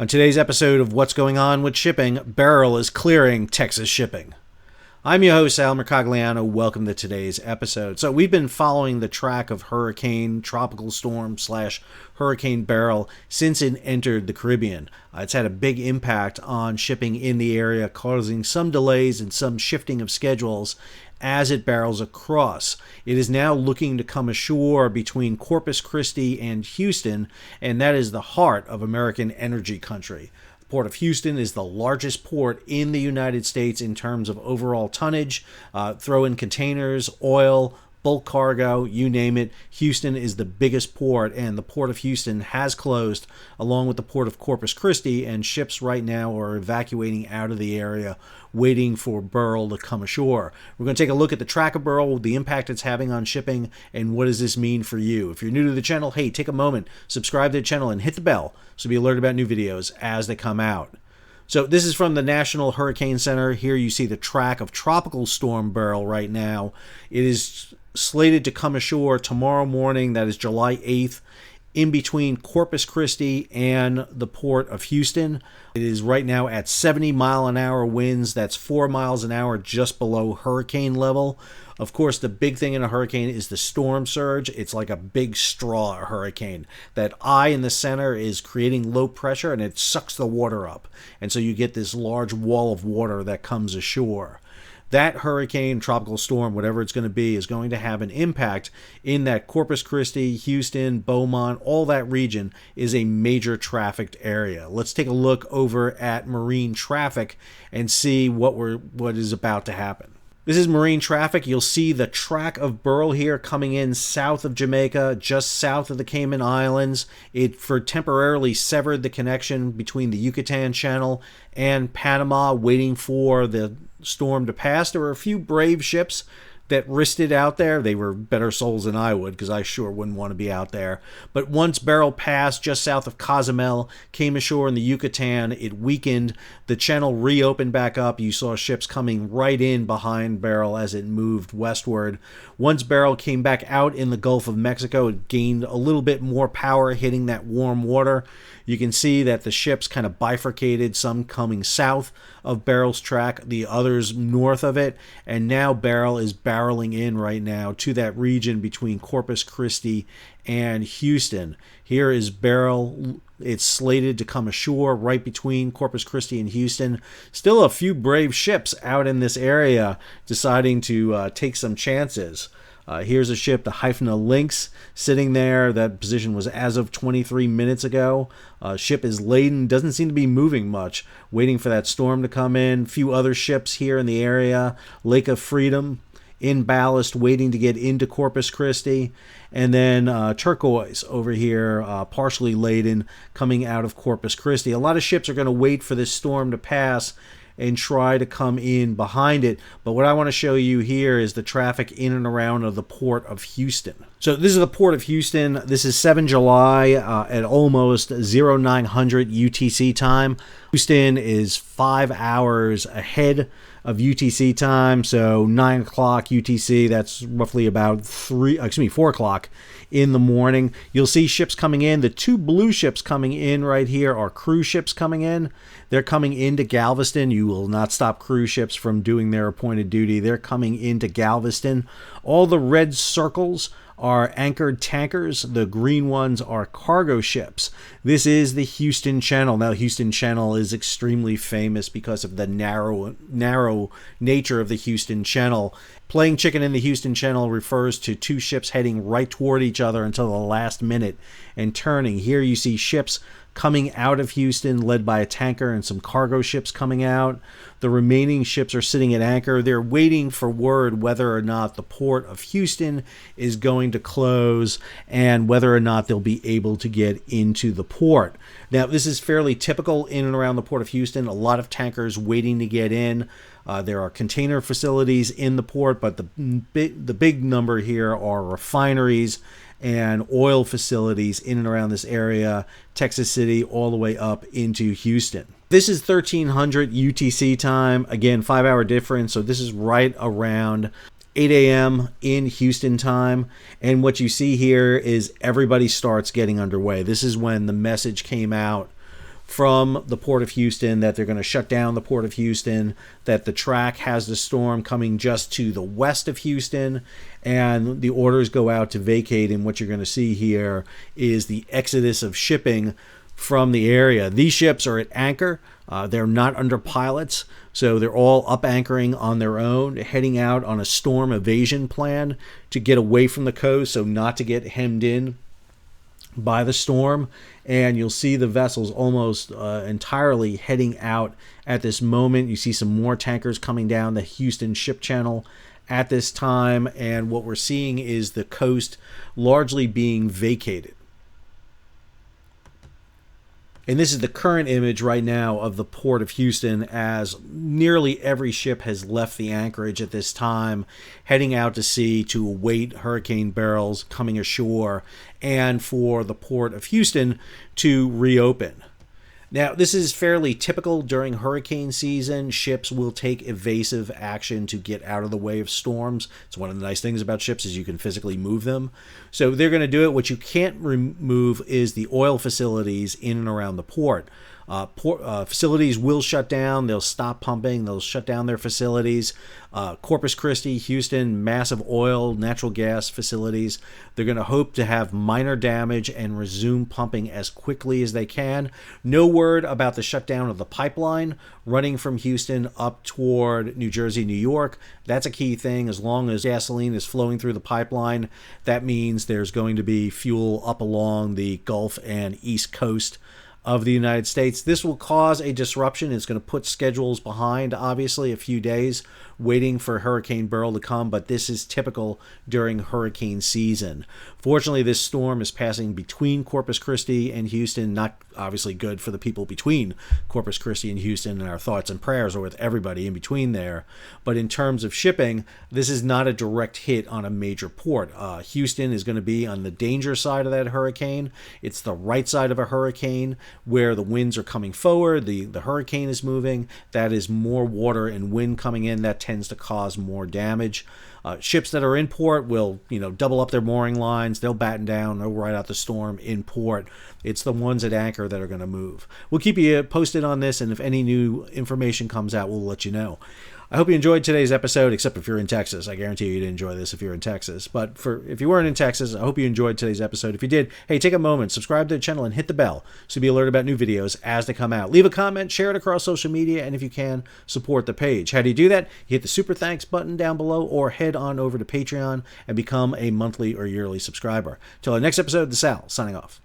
On today's episode of What's Going On with Shipping, Beryl is clearing Texas shipping. I'm your host, Al Mercogliano. Welcome to today's episode. So we've been following the track of tropical storm / Hurricane Beryl since it entered the Caribbean. It's had a big impact on shipping in the area, causing some delays and some shifting of schedules as it barrels across. It is now looking to come ashore between Corpus Christi and Houston, and that is the heart of American energy country. The Port of Houston is the largest port in the United States in terms of overall tonnage. Throw in containers, oil, bulk cargo, you name it. Houston is the biggest port, and the Port of Houston has closed along with the Port of Corpus Christi, and ships right now are evacuating out of the area waiting for Beryl to come ashore. We're going to take a look at the track of Beryl, the impact it's having on shipping, and what does this mean for you. If you're new to the channel, hey, take a moment, subscribe to the channel, and hit the bell so be alerted about new videos as they come out. So this is from the National Hurricane Center. Here you see the track of Tropical Storm Beryl right now. It is slated to come ashore tomorrow morning, that is July 8th, in between Corpus Christi and the Port of Houston. It is right now at 70-mile-an-hour winds. That's 4 miles an hour just below hurricane level. Of course, the big thing in a hurricane is the storm surge. It's like a big straw hurricane. That eye in the center is creating low pressure, and it sucks the water up. And so you get this large wall of water that comes ashore. That hurricane, tropical storm, whatever it's going to be, is going to have an impact in that Corpus Christi, Houston, Beaumont, all that region is a major trafficked area. Let's take a look over at marine traffic and see what is about to happen. This is marine traffic. You'll see the track of Beryl here coming in south of Jamaica, just south of the Cayman Islands. It temporarily severed the connection between the Yucatan Channel and Panama, waiting for the storm to pass. There were a few brave ships that risked it out there. They were better souls than I would, because I sure wouldn't want to be out there. But once Beryl passed just south of Cozumel, came ashore in the Yucatan, it weakened. The channel reopened back up. You saw ships coming right in behind Beryl as it moved westward. Once Beryl came back out in the Gulf of Mexico, it gained a little bit more power hitting that warm water. You can see that the ships kind of bifurcated, some coming south of Beryl's track, the others north of it, and now Beryl is barreling in right now to that region between Corpus Christi and Houston. Here is Beryl. It's slated to come ashore right between Corpus Christi and Houston. Still a few brave ships out in this area deciding to take some chances. Here's a ship, the Hyphna Lynx, sitting there. That position was as of 23 minutes ago. Ship is laden, doesn't seem to be moving much, waiting for that storm to come in. Few other ships here in the area. Lake of Freedom, in ballast, waiting to get into Corpus Christi. And then Turquoise over here, partially laden, coming out of Corpus Christi. A lot of ships are going to wait for this storm to pass and try to come in behind it. But what I want to show you here is the traffic in and around of the Port of Houston. So this is the Port of Houston. This is 7 July at almost 0900 UTC time. Houston is 5 hours ahead of UTC time, so 9 o'clock UTC, that's roughly about 4 o'clock in the morning. You'll see ships coming in. The two blue ships coming in right here are cruise ships coming in. They're coming into Galveston. You will not stop cruise ships from doing their appointed duty. They're coming into Galveston. All the red circles are anchored tankers. The green ones are cargo ships. This is the Houston Channel. Now, Houston Channel is extremely famous because of the narrow nature of the Houston Channel. Playing chicken in the Houston Channel refers to two ships heading right toward each other until the last minute and turning. Here you see ships coming out of Houston, led by a tanker and some cargo ships coming out. The remaining ships are sitting at anchor. They're waiting for word whether or not the Port of Houston is going to close and whether or not they'll be able to get into the port. Now, this is fairly typical in and around the Port of Houston. A lot of tankers waiting to get in. There are container facilities in the port, but the big number here are refineries and oil facilities in and around this area, Texas City, all the way up into Houston. This is 1300 UTC time. Again, 5 hour difference. So this is right around 8 a.m. in Houston time. And what you see here is everybody starts getting underway. This is when the message came out from the Port of Houston, that they're going to shut down the Port of Houston, that the track has the storm coming just to the west of Houston, and the orders go out to vacate. And what you're going to see here is the exodus of shipping from the area. These ships are at anchor. They're not under pilots, so they're all up anchoring on their own, heading out on a storm evasion plan to get away from the coast, so not to get hemmed in by the storm. And you'll see the vessels almost entirely heading out at this moment. You see some more tankers coming down the Houston ship channel at this time, and what we're seeing is the coast largely being vacated. And this is the current image right now of the Port of Houston, as nearly every ship has left the anchorage at this time, heading out to sea to await Hurricane Beryl's coming ashore and for the Port of Houston to reopen. Now, this is fairly typical during hurricane season. Ships will take evasive action to get out of the way of storms. It's one of the nice things about ships is you can physically move them. So they're going to do it. What you can't remove is the oil facilities in and around the port. Facilities will shut down. They'll stop pumping. They'll shut down their facilities. Corpus Christi, Houston, massive oil, natural gas facilities. They're going to hope to have minor damage and resume pumping as quickly as they can. No word about the shutdown of the pipeline running from Houston up toward New Jersey, New York. That's a key thing. As long as gasoline is flowing through the pipeline, that means there's going to be fuel up along the Gulf and East Coast of the United States. This will cause a disruption. It's going to put schedules behind, obviously, a few days waiting for Hurricane Beryl to come, but this is typical during hurricane season. Fortunately, this storm is passing between Corpus Christi and Houston. Not obviously good for the people between Corpus Christi and Houston, and our thoughts and prayers are with everybody in between there. But in terms of shipping, this is not a direct hit on a major port. Houston is going to be on the danger side of that hurricane. It's the right side of a hurricane where the winds are coming forward, the hurricane is moving. That is more water and wind coming in. That tends to cause more damage. Ships that are in port will, double up their mooring lines. They'll batten down. They'll ride out the storm in port. It's the ones at anchor that are going to move. We'll keep you posted on this, and if any new information comes out, we'll let you know. I hope you enjoyed today's episode, except if you're in Texas. I guarantee you'd enjoy this if you're in Texas. But if you weren't in Texas, I hope you enjoyed today's episode. If you did, hey, take a moment, subscribe to the channel, and hit the bell so you'll be alerted about new videos as they come out. Leave a comment, share it across social media, and if you can, support the page. How do you do that? You hit the super thanks button down below, or head on over to Patreon and become a monthly or yearly subscriber. Till our next episode, this is Sal, signing off.